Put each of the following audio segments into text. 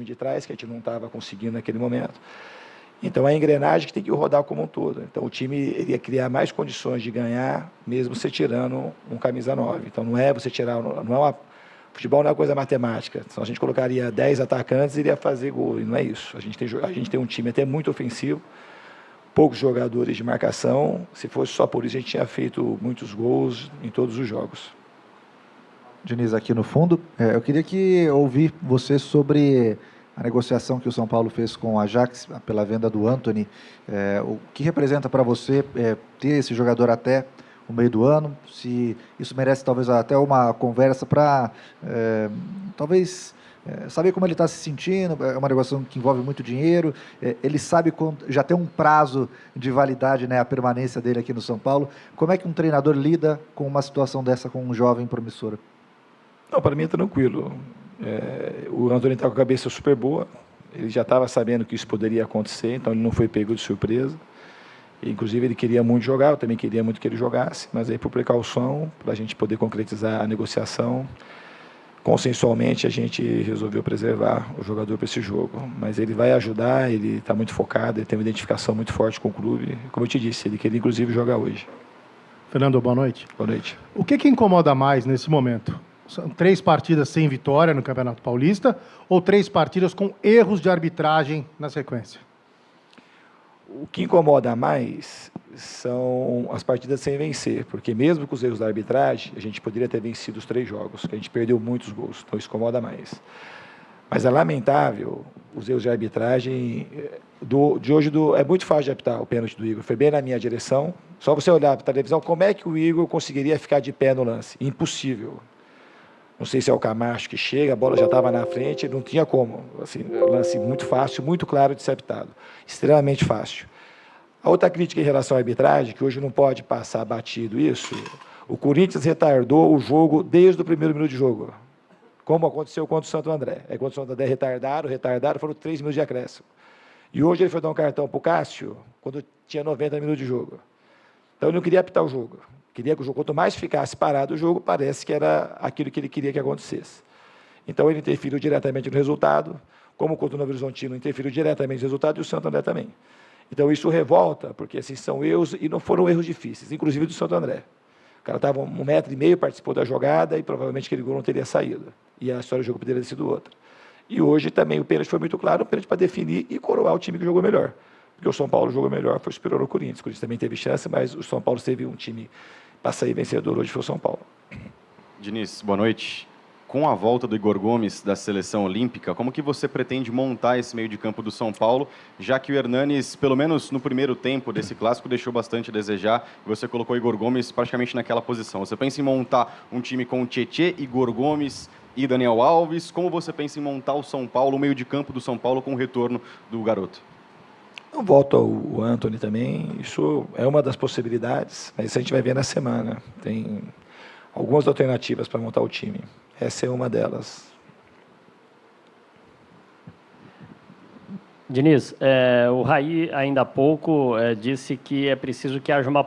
de trás, que a gente não estava conseguindo naquele momento. Então, é a engrenagem que tem que rodar como um todo. Então, o time iria criar mais condições de ganhar, mesmo você tirando um camisa 9. Então, não é você tirar... Futebol não é uma coisa matemática. Então, a gente colocaria 10 atacantes e iria fazer gol. E não é isso. A gente tem um time até muito ofensivo, poucos jogadores de marcação. Se fosse só por isso, a gente tinha feito muitos gols em todos os jogos. Diniz, aqui no fundo, eu queria ouvir você sobre a negociação que o São Paulo fez com o Ajax pela venda do Antony. O que representa para você ter esse jogador até o meio do ano? Se isso merece talvez até uma conversa para talvez saber como ele está se sentindo. É uma negociação que envolve muito dinheiro. Ele sabe já tem um prazo de validade, né, a permanência dele aqui no São Paulo. Como é que um treinador lida com uma situação dessa com um jovem promissor? Não, para mim é tranquilo. O Antony está com a cabeça super boa. Ele já estava sabendo que isso poderia acontecer, então ele não foi pego de surpresa. Inclusive, ele queria muito jogar, eu também queria muito que ele jogasse, mas aí, por precaução, para a gente poder concretizar a negociação, consensualmente, a gente resolveu preservar o jogador para esse jogo. Mas ele vai ajudar, ele está muito focado, ele tem uma identificação muito forte com o clube. Como eu te disse, ele queria, inclusive, jogar hoje. Fernando, boa noite. Boa noite. O que incomoda mais nesse momento? São 3 partidas sem vitória no Campeonato Paulista ou 3 partidas com erros de arbitragem na sequência? O que incomoda mais são as partidas sem vencer, porque mesmo com os erros da arbitragem, a gente poderia ter vencido os 3 jogos, que a gente perdeu muitos gols, então isso incomoda mais. Mas é lamentável os erros de arbitragem. De hoje é muito fácil de apitar o pênalti do Igor, foi bem na minha direção. Só você olhar para a televisão, como é que o Igor conseguiria ficar de pé no lance? Impossível. Não sei se é o Camacho que chega, a bola já estava na frente, não tinha como. Assim, lance muito fácil, muito claro de ser apitado. Extremamente fácil. A outra crítica em relação à arbitragem, que hoje não pode passar batido isso, o Corinthians retardou o jogo desde o primeiro minuto de jogo, como aconteceu contra o Santo André. Aí, quando o Santo André retardaram, foram 3 minutos de acréscimo. E hoje ele foi dar um cartão para o Cássio, quando tinha 90 minutos de jogo. Então, ele não queria apitar o jogo. Queria que o jogo, quanto mais ficasse parado o jogo, parece que era aquilo que ele queria que acontecesse. Então, ele interferiu diretamente no resultado, como contra o Novo Horizontino interferiu diretamente no resultado, e o Santo André também. Então, isso revolta, porque assim, são erros, e não foram erros difíceis, inclusive do Santo André. O cara estava 1,5 metro, participou da jogada, e provavelmente aquele gol não teria saído. E a história do jogo poderia ter sido outra. E hoje também o pênalti foi muito claro, um pênalti para definir e coroar o time que jogou melhor. Porque o São Paulo jogou melhor, foi superior ao Corinthians. O Corinthians também teve chance, mas o São Paulo teve um time para sair vencedor hoje, foi o São Paulo. Diniz, boa noite. Com a volta do Igor Gomes da seleção olímpica, como que você pretende montar esse meio de campo do São Paulo, já que o Hernanes, pelo menos no primeiro tempo desse clássico, deixou bastante a desejar, e você colocou o Igor Gomes praticamente naquela posição. Você pensa em montar um time com o Tietê, Igor Gomes e Daniel Alves? Como você pensa em montar o São Paulo, o meio de campo do São Paulo com o retorno do garoto? Eu volto ao Antony também, isso é uma das possibilidades, mas isso a gente vai ver na semana. Tem algumas alternativas para montar o time. Essa é uma delas. Diniz, o Raí, ainda há pouco, disse que é preciso que haja uma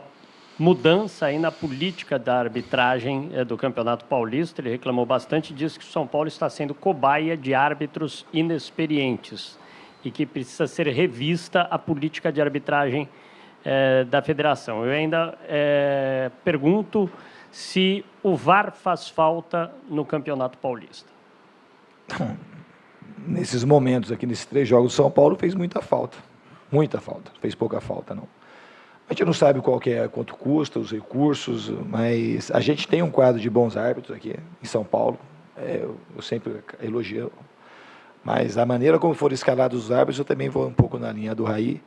mudança aí na política da arbitragem do Campeonato Paulista. Ele reclamou bastante, disse que o São Paulo está sendo cobaia de árbitros inexperientes e que precisa ser revista a política de arbitragem da federação. Eu ainda pergunto se o VAR faz falta no Campeonato Paulista. Nesses momentos aqui, nesses 3 jogos, o São Paulo fez muita falta. Muita falta. Fez pouca falta, não. A gente não sabe quanto custa, os recursos, mas a gente tem um quadro de bons árbitros aqui em São Paulo. Eu sempre elogio. Mas a maneira como foram escalados os árbitros, eu também vou um pouco na linha do Raí,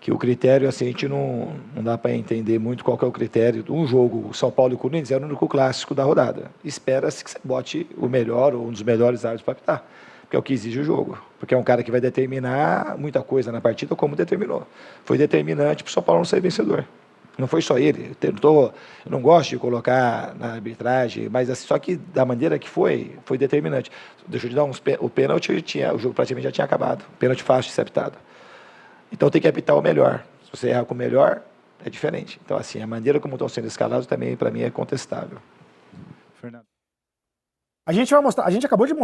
que o critério, assim, a gente não dá para entender muito qual que é o critério. Um jogo, São Paulo e Corinthians, é o único clássico da rodada. Espera-se que você bote o melhor ou um dos melhores árbitros para apitar, porque é o que exige o jogo. Porque é um cara que vai determinar muita coisa na partida, como determinou. Foi determinante para o São Paulo não ser vencedor. Não foi só ele. Eu não gosto de colocar na arbitragem, mas assim, só que da maneira que foi determinante. Deixa eu te dar o pênalti, o jogo praticamente já tinha acabado. Pênalti fácil de ser apitado. Então tem que apitar o melhor. Se você errar com o melhor, é diferente. Então, assim, a maneira como estão sendo escalados também, para mim, é contestável. Fernando. A gente acabou de